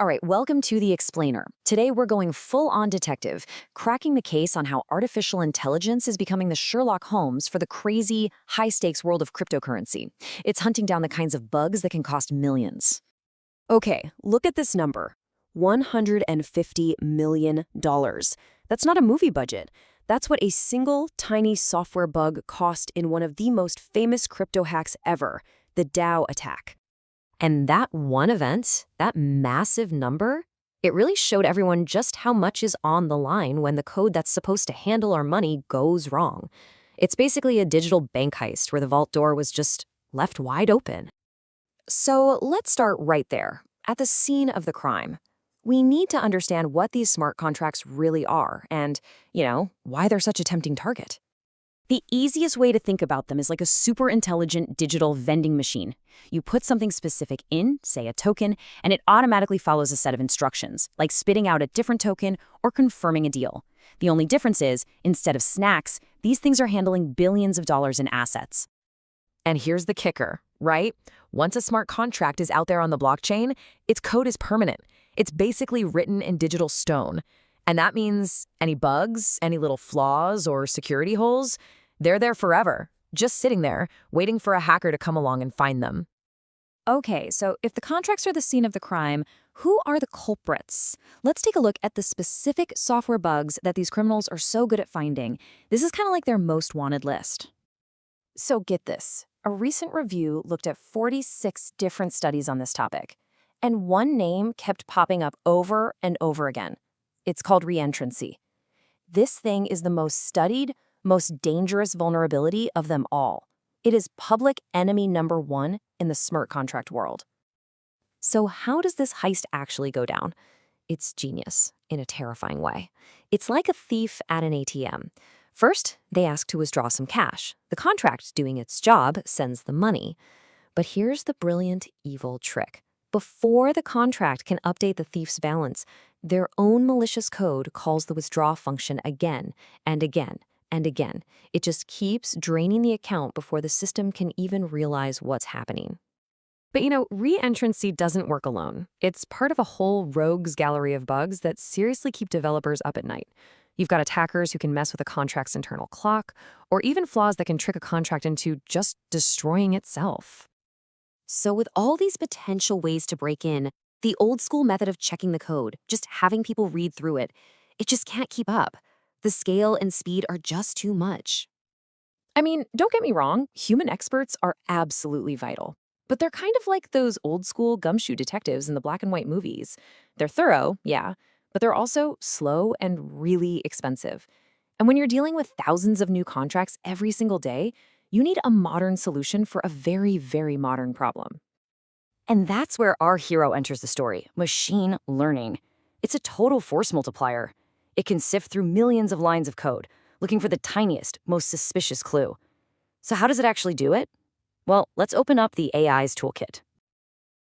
All right, welcome to The Explainer. Today we're going full-on detective, cracking the case on how artificial intelligence is becoming the Sherlock Holmes for the crazy, high-stakes world of cryptocurrency. It's hunting down the kinds of bugs that can cost millions. Okay, look at this number. $150 million. That's not a movie budget. That's what a single tiny software bug cost in one of the most famous crypto hacks ever, the DAO attack. And that one event, that massive number, it really showed everyone just how much is on the line when the code that's supposed to handle our money goes wrong. It's basically a digital bank heist where the vault door was just left wide open. So let's start right there, at the scene of the crime. We need to understand what these smart contracts really are and, why they're such a tempting target. The easiest way to think about them is like a super intelligent digital vending machine. You put something specific in, say a token, and it automatically follows a set of instructions, like spitting out a different token or confirming a deal. The only difference is, instead of snacks, these things are handling billions of dollars in assets. And here's the kicker, right? Once a smart contract is out there on the blockchain, its code is permanent. It's basically written in digital stone. And that means any bugs, any little flaws or security holes, they're there forever, just sitting there, waiting for a hacker to come along and find them. Okay, so if the contracts are the scene of the crime, who are the culprits? Let's take a look at the specific software bugs that these criminals are so good at finding. This is kind of like their most wanted list. So get this. A recent review looked at 46 different studies on this topic, and one name kept popping up over and over again. It's called reentrancy. This thing is the most studied, most dangerous vulnerability of them all. It is public enemy number one in the smart contract world. So how does this heist actually go down? It's genius in a terrifying way. It's like a thief at an ATM. First, they ask to withdraw some cash. The contract, doing its job, sends the money. But here's the brilliant, evil trick. Before the contract can update the thief's balance, their own malicious code calls the withdraw function again and again and again. It just keeps draining the account before the system can even realize what's happening. But reentrancy doesn't work alone. It's part of a whole rogues gallery of bugs that seriously keep developers up at night. You've got attackers who can mess with a contract's internal clock, or even flaws that can trick a contract into just destroying itself. So with all these potential ways to break in, the old school method of checking the code, just having people read through it, it just can't keep up. The scale and speed are just too much. I mean, don't get me wrong, human experts are absolutely vital. But they're kind of like those old school gumshoe detectives in the black and white movies. They're thorough, yeah, but they're also slow and really expensive. And when you're dealing with thousands of new contracts every single day, you need a modern solution for a very, very modern problem. And that's where our hero enters the story, machine learning. It's a total force multiplier. It can sift through millions of lines of code, looking for the tiniest, most suspicious clue. So how does it actually do it? Well, let's open up the AI's toolkit.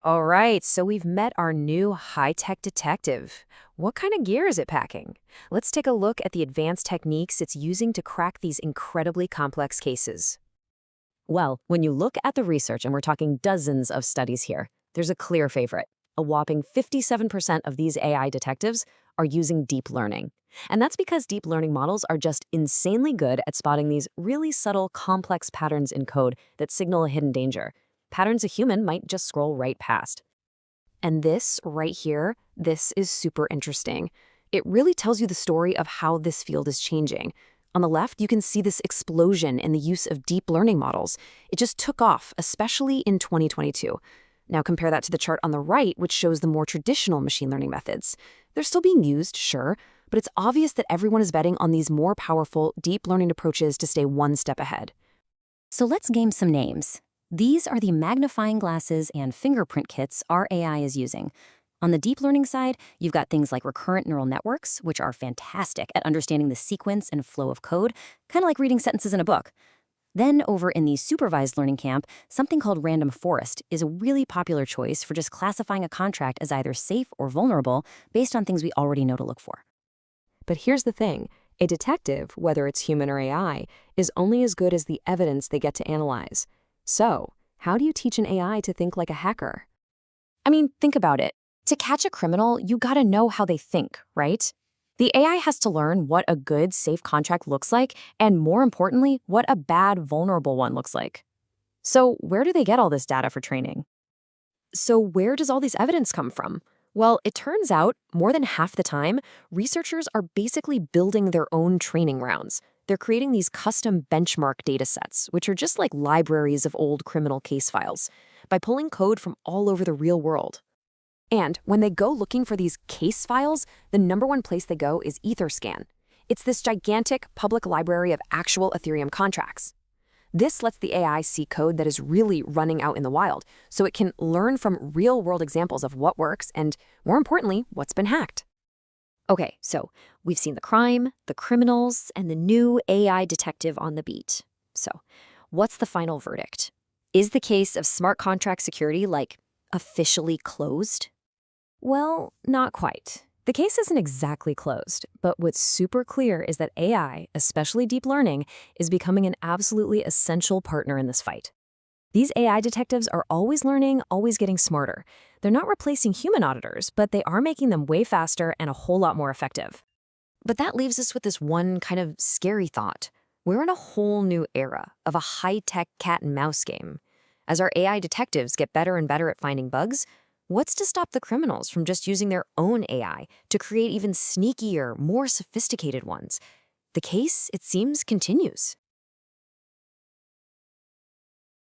All right, so we've met our new high-tech detective. What kind of gear is it packing? Let's take a look at the advanced techniques it's using to crack these incredibly complex cases. Well, when you look at the research, and we're talking dozens of studies here, there's a clear favorite. A whopping 57% of these AI detectives are using deep learning. And that's because deep learning models are just insanely good at spotting these really subtle, complex patterns in code that signal a hidden danger. Patterns a human might just scroll right past. And this right here, this is super interesting. It really tells you the story of how this field is changing. On the left, you can see this explosion in the use of deep learning models. It just took off, especially in 2022. Now compare that to the chart on the right, which shows the more traditional machine learning methods. They're still being used, sure, but it's obvious that everyone is betting on these more powerful, deep learning approaches to stay one step ahead. So let's game some names. These are the magnifying glasses and fingerprint kits our AI is using. On the deep learning side, you've got things like recurrent neural networks, which are fantastic at understanding the sequence and flow of code, kind of like reading sentences in a book. Then over in the supervised learning camp, something called random forest is a really popular choice for just classifying a contract as either safe or vulnerable based on things we already know to look for. But here's the thing. A detective, whether it's human or AI, is only as good as the evidence they get to analyze. So, how do you teach an AI to think like a hacker? I mean, think about it. To catch a criminal, you gotta know how they think, right? The AI has to learn what a good, safe contract looks like, and more importantly, what a bad, vulnerable one looks like. So, where do they get all this data for training? So, where does all this evidence come from? Well, it turns out more than half the time, researchers are basically building their own training rounds. They're creating these custom benchmark data sets, which are just like libraries of old criminal case files, by pulling code from all over the real world. And when they go looking for these case files, the number one place they go is Etherscan. It's this gigantic public library of actual Ethereum contracts. This lets the AI see code that is really running out in the wild, so it can learn from real-world examples of what works and, more importantly, what's been hacked. Okay, so we've seen the crime, the criminals, and the new AI detective on the beat. So, what's the final verdict? Is the case of smart contract security, officially closed? Well, not quite. The case isn't exactly closed, but what's super clear is that AI, especially deep learning, is becoming an absolutely essential partner in this fight. These AI detectives are always learning, always getting smarter. They're not replacing human auditors, but they are making them way faster and a whole lot more effective. But that leaves us with this one kind of scary thought. We're in a whole new era of a high-tech cat and mouse game. As our AI detectives get better and better at finding bugs, what's to stop the criminals from just using their own AI to create even sneakier, more sophisticated ones? The case, it seems, continues.